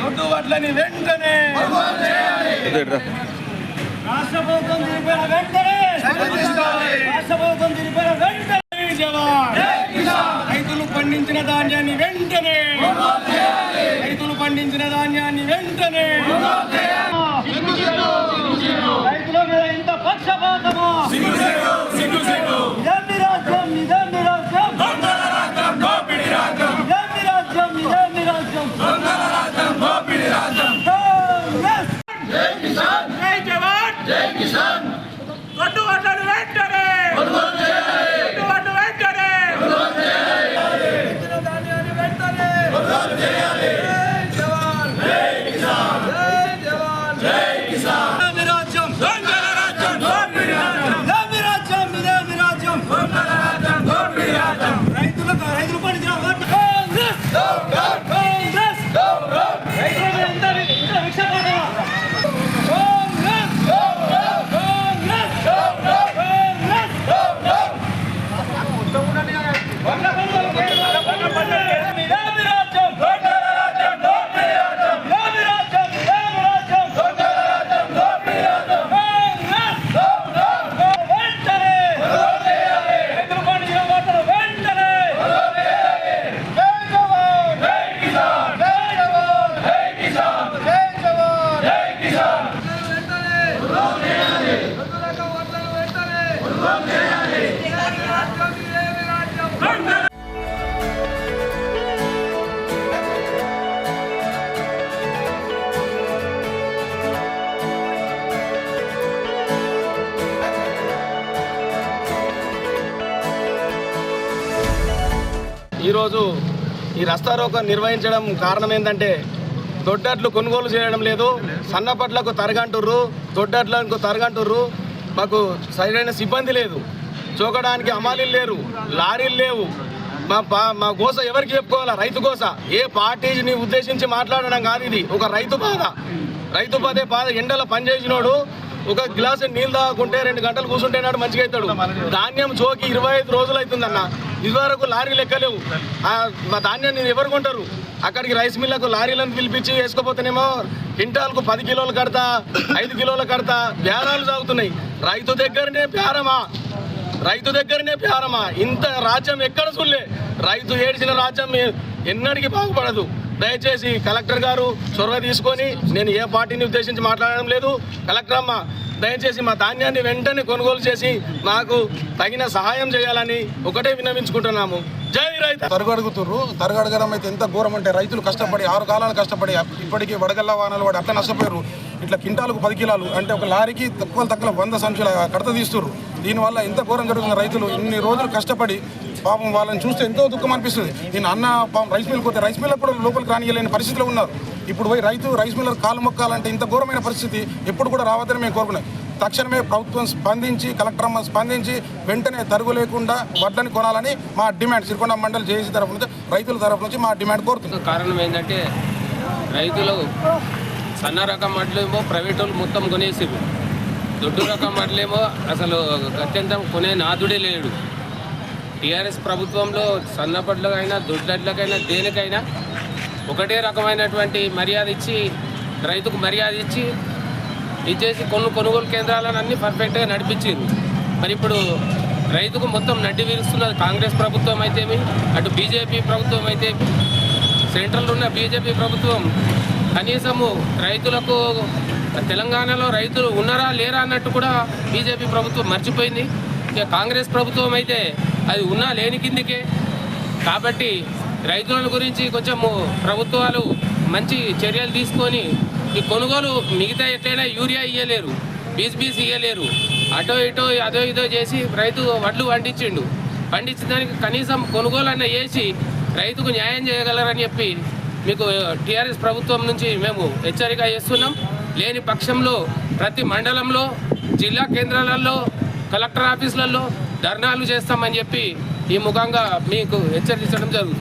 దొడ్డు వడ్లని వెంటనే రాష్ట్ర ప్రభుత్వం దీనిపైన వెంటనే రాష్ట్ర ప్రభుత్వం దీనిపైన వెంటనే రైతులు పండించిన ధాన్యాన్ని వెంటనే రైతులు పండించిన ధాన్యాన్ని వెంటనే రైతుల మీద ఇంత పక్షపాతమా ఇదేమి రాజ్యం ఇదేమి రాజ్యం ఇదేమి రాజ్యం ఇదేమి రాజ్యం జై కిసాన్ జై జవాన్ జై కిసాన్ దొడ్డు వడ్లను వెంటనే దొడ్డు వడ్లు వెంటనే ధాన్యాన్ని వెంటనే జై జవాన్ జై కిసాన్ జై జవాన్ జై కిసాన్ ఇదేమి రాజ్యం దొంగల రాజ్యం దోపిడీ రాజ్యం ఇదేమి రాజ్యం ఇదేమి రాజ్యం దొంగల రాజ్యం దోపిడీ రాజ్యం రైతులు పండించిన ఓట్లు కాంగ్రెస్ కాంగ్రెస్ రైతుల మీద ఇంత విక్షేపణ ఈరోజు ఈ రస్తారోకో నిర్వహించడం కారణం ఏంటంటే దొడ్డట్లు కొనుగోలు చేయడం లేదు, సన్నపట్లకు తరగంటుర్రు, దొడ్డట్లకు తరగంటుర్రు, మాకు సరైన సిబ్బంది లేదు, చూకడానికి అమాలీలు లేరు, లారీలు లేవు. మా గోస ఎవరికి చెప్పుకోవాలా? రైతు గోస. ఏ పార్టీని ఉద్దేశించి మాట్లాడడం కాదు, ఇది ఒక రైతు బాధ. రైతు బాధ. ఎండలో పనిచేసినోడు ఒక గ్లాసు నీళ్ళు తాగుకుంటే 2 గంటలు కూర్చుంటేనాడు మంచిగా అవుతాడు. ధాన్యం చోకి 25 రోజులు అవుతుందన్న, ఇదివరకు లారీ లెక్కలేవు. మా ధాన్యాన్ని ఎవరు కొంటారు? అక్కడికి రైస్ మిల్లకు లారీలను పిలిపించి వేసుకోపోతేనేమో క్వింటాల్కు 10 కిలోలు కడతా, 5 కిలోలు కడతా బేరాలు సాగుతున్నాయి. రైతు దగ్గరనే బేరమా? ఇంత రాజ్యం ఎక్కడ చూడలే. రైతు ఏడ్చిన రాజ్యం ఎన్నటికీ బాగుపడదు. దయచేసి కలెక్టర్ గారు చొరవ తీసుకొని, నేను ఏ పార్టీని ఉద్దేశించి మాట్లాడడం లేదు, కలెక్టర్ అమ్మ దయచేసి మా ధాన్యాన్ని వెంటనే కొనుగోలు చేసి మాకు తగిన సహాయం చేయాలని ఒకటే విన్నవించుకుంటున్నాము. జై రైతు. తరగడగడం అయితే ఎంత ఘోరం అంటే, రైతులు కష్టపడి 6 కాలాలు కష్టపడి ఇప్పటికీ వడగల్ల వానలు వాడు అట్లా నష్టపోయారు. ఇట్లా క్వింటాలకు 10 కిలోలు అంటే ఒక లారీకి తక్కువ 100 సంచుల కడత తీస్తున్నారు. దీనివల్ల ఎంత ఘోరం జరుగుతుంది. రైతులు ఇన్ని రోజులు కష్టపడి పాపం వాళ్ళని చూస్తే ఎంతో దుఃఖం అనిపిస్తుంది. నేను అన్న పాపం రైస్ మిల్ పోతే రైస్ మిల్ కూడా లోపలికి రానియలేని పరిస్థితిలో ఉన్నారు. ఇప్పుడు పోయి రైస్ మిల్లర్ కాలు మొక్కాలంటే ఇంత ఘోరమైన పరిస్థితి ఎప్పుడు కూడా రావద్దని మేము కోరుకున్నాం. తక్షణమే ప్రభుత్వం స్పందించి, కలెక్టర్ అమ్మ స్పందించి వెంటనే తరుగు లేకుండా వడ్లని కొనాలని మా డిమాండ్ సిరికొండ మండలి జేఏసీ తరఫు నుంచి, రైతుల తరఫు నుంచి మా డిమాండ్ కోరుతున్నాం. కారణం ఏంటంటే రైతులు సన్న రకం వడ్లేమో ప్రైవేట్ వాళ్ళు మొత్తం కొనేసారు, దొడ్డు రకం వడ్లేమో అసలు అత్యంతం కొనే నాదుడే లేడు. టీఆర్ఎస్ ప్రభుత్వంలో సన్నపడ్లకైనా దొడ్లకైనా దేనికైనా ఒకటే రకమైనటువంటి మర్యాద ఇచ్చి, రైతుకు మర్యాద ఇచ్చేసి కొనుగోలు కేంద్రాలను అన్నీ పర్ఫెక్ట్గా నడిపించారు. మరి ఇప్పుడు రైతుకు మొత్తం నడ్డి విరుస్తున్నది కాంగ్రెస్ ప్రభుత్వం అయితేమి, అటు బీజేపీ ప్రభుత్వం అయితే, సెంట్రల్ ఉన్న బీజేపీ ప్రభుత్వం కనీసము రైతులకు తెలంగాణలో రైతులు ఉన్నారా లేరా అన్నట్టు కూడా బీజేపీ ప్రభుత్వం మర్చిపోయింది. ఇక కాంగ్రెస్ ప్రభుత్వం అయితే అది ఉన్నా లేని కిందికే. కాబట్టి రైతుల గురించి కొంచెము ప్రభుత్వాలు మంచి చర్యలు తీసుకొని ఈ కొనుగోలు మిగతా ఎట్లయినా యూరియా ఇయ్యలేరు, బీస్ ఇయ్యలేరు, అటో ఇటో చేసి రైతు వడ్లు పండించిన దానికి కనీసం కొనుగోలు అన్న చేసి రైతుకు న్యాయం చేయగలరని చెప్పి మీకు టీఆర్ఎస్ ప్రభుత్వం నుంచి మేము హెచ్చరిక చేస్తున్నాం. లేని పక్షంలో ప్రతి మండలంలో, జిల్లా కేంద్రాలలో, కలెక్టర్ ఆఫీసులలో ధర్నాలు చేస్తామని చెప్పి ఈ ముఖంగా మీకు హెచ్చరించడం జరుగుతుంది.